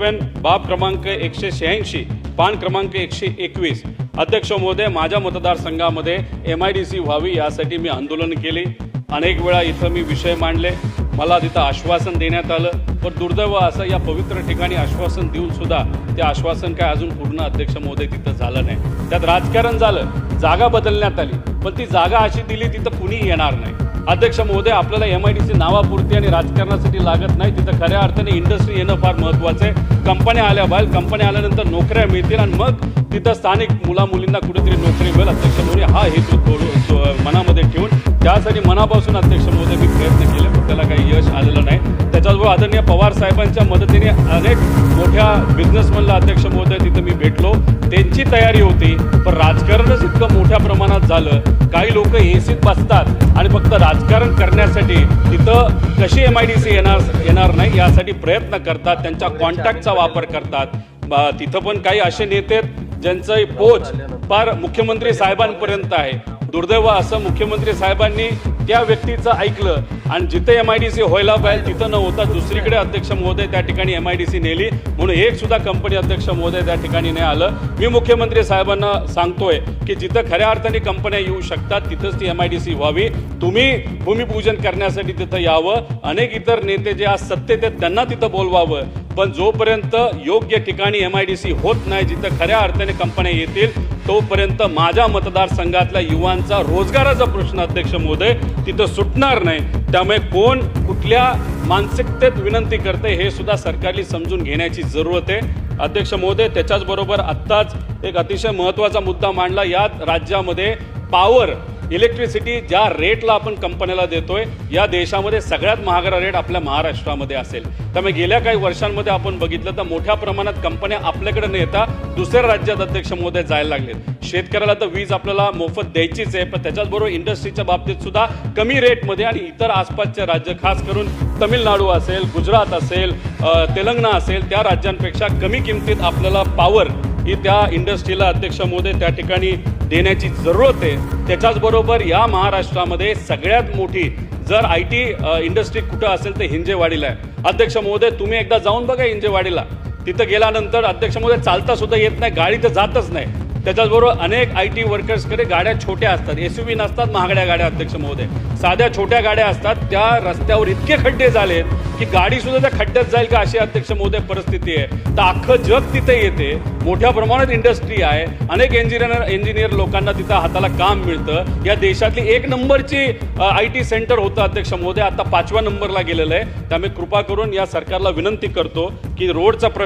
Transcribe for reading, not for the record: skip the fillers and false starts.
Pen बाब क्रमांक 186 पान क्रमांक 121। अध्यक्ष महोदय, माझ्या मतदारसंघामध्ये MIDC व्हावी यासाठी मी आंदोलन केले। अनेक वेळा इथं मी विषय मांडले, मला तिथं आश्वासन देण्यात आलं, पण दुर्दैव असं या पवित्र ठिकाणी आश्वासन देऊन सुद्धा ते आश्वासन काय अजून पूर्ण अध्यक्ष महोदय तिथं झालं नाही। त्यात राजकारण झालं, जागा बदलण्यात आली, पण ती जागा अशी दिली तिथं कुणी येणार नाही। अध्यक्ष महोदय, आपल्याला MIDC नावापुरती आणि राजकारणासाठी लागत नाही, तिथं खऱ्या अर्थाने इंडस्ट्री येणं फार महत्त्वाचं आहे। कंपन्या आल्या बाहेर, कंपन्या आल्यानंतर नोकऱ्या मिळतील आणि मग तिथं स्थानिक मुलामुलींना कुठेतरी नोकरी मिळेल। अध्यक्ष महोदय, हा हेतू मनामध्ये ठेवून त्यासाठी मनापासून अध्यक्ष महोदय मी प्रयत्न केले, पण त्याला काही यश आलेलं नाही। त्याच्याबरोबर आदरणीय पवार साहेबांच्या मदतीने अनेक मोठ्या बिझनेसमॅनला अध्यक्ष महोदय तिथं मी भेटलो, त्यांची तयारी होती, पण राजकारणच इतकं मोठ्या प्रमाणात झालं। काही लोक एसीत बसतात आणि फक्त राजकारण करण्यासाठी तिथं कशी MIDC येणार नाही यासाठी प्रयत्न करतात, त्यांच्या कॉन्टॅक्टचा वापर करतात। तिथं पण काही असे नेते ज्यांचं पोच फार मुख्यमंत्री साहेबांपर्यंत आहे। दुर्दैव असं मुख्यमंत्री साहेबांनी त्या व्यक्तीचं ऐकलं आणि जिथे MIDC व्हायला पाहिजे तिथं न होता दुसरीकडे अध्यक्ष महोदय त्या ठिकाणी MIDC नेली, म्हणून एक सुद्धा कंपनी अध्यक्ष महोदय त्या ठिकाणी नाही आलं। मी मुख्यमंत्री साहेबांना सांगतोय की जिथं खऱ्या अर्थाने कंपन्या येऊ शकतात तिथंच ती MIDC व्हावी, तुम्ही भूमिपूजन करण्यासाठी तिथं यावं। अनेक इतर नेते जे आज सत्तेत आहेत त्यांना तिथं बोलवावं, पण जोपर्यंत योग्य ठिकाणी MIDC होत नाही, जिथं खऱ्या अर्थाने कंपन्या येतील, तोपर्यंत माझ्या मतदारसंघातल्या युवांचा रोजगाराचा प्रश्न अध्यक्ष महोदय तिथं सुटणार नाही। त्यामुळे कोण कुठल्या मानसिकतेत विनंती करते हे सुद्धा सरकारने समजून घेण्याची जरूरत आहे। अध्यक्ष महोदय, त्याच्याच बरोबर आत्ताच एक अतिशय महत्त्वाचा मुद्दा मांडला। यात राज्यामध्ये पॉवर इलेक्ट्रिसिटी ज्या रेटला आपण कंपन्याला देतोय, या देशामध्ये सगळ्यात महागडा रेट आपल्या महाराष्ट्रामध्ये असेल। त्यामुळे गेल्या काही वर्षांमध्ये आपण बघितलं तर मोठ्या प्रमाणात कंपन्या आपल्याकडे न येता दुसऱ्या राज्यात अध्यक्ष महोदय जायला लागलेत। शेतकऱ्याला तर वीज आपल्याला मोफत द्यायचीच आहे, पण त्याच्याचबरोबर इंडस्ट्रीच्या बाबतीत सुद्धा कमी रेटमध्ये आणि इतर आसपासचे राज्य, खास करून तमिळनाडू असेल, गुजरात असेल, तेलंगणा असेल, त्या राज्यांपेक्षा कमी किमतीत आपल्याला पॉवर ही त्या इंडस्ट्रीला अध्यक्ष महोदय त्या ठिकाणी देण्याची जरूरत आहे। त्याच्याचबरोबर या महाराष्ट्रामध्ये सगळ्यात मोठी जर IT इंडस्ट्री कुठं असेल तर हिंजेवाडीला आहे। अध्यक्ष महोदय, तुम्ही एकदा जाऊन बघा हिंजेवाडीला, तिथं गेल्यानंतर अध्यक्ष महोदय चालता सुद्धा येत नाही, गाडी तर जातच नाही। त्याच्याचबरोबर अनेक IT वर्कर्सकडे गाड्या छोट्या असतात, SUV नसतात, महागड्या गाड्या अध्यक्ष महोदय, साध्या छोट्या गाड्या असतात। त्या रस्त्यावर इतके खड्डे झालेत की गाडी सुद्धा त्या खड्ड्यात जाईल का अशी अध्यक्ष महोदय परिस्थिती आहे। तर अख्खं जग तिथे येते, मोठ्या प्रमाणात इंडस्ट्री आहे, अनेक इंजिनियर लोकांना तिथं हाताला काम मिळतं। या देशातली 1 नंबरची IT सेंटर होतं अध्यक्ष महोदय, आता 5व्या नंबरला गेलेलं आहे। त्यामुळे कृपा करून या सरकारला विनंती करतो की रोडचा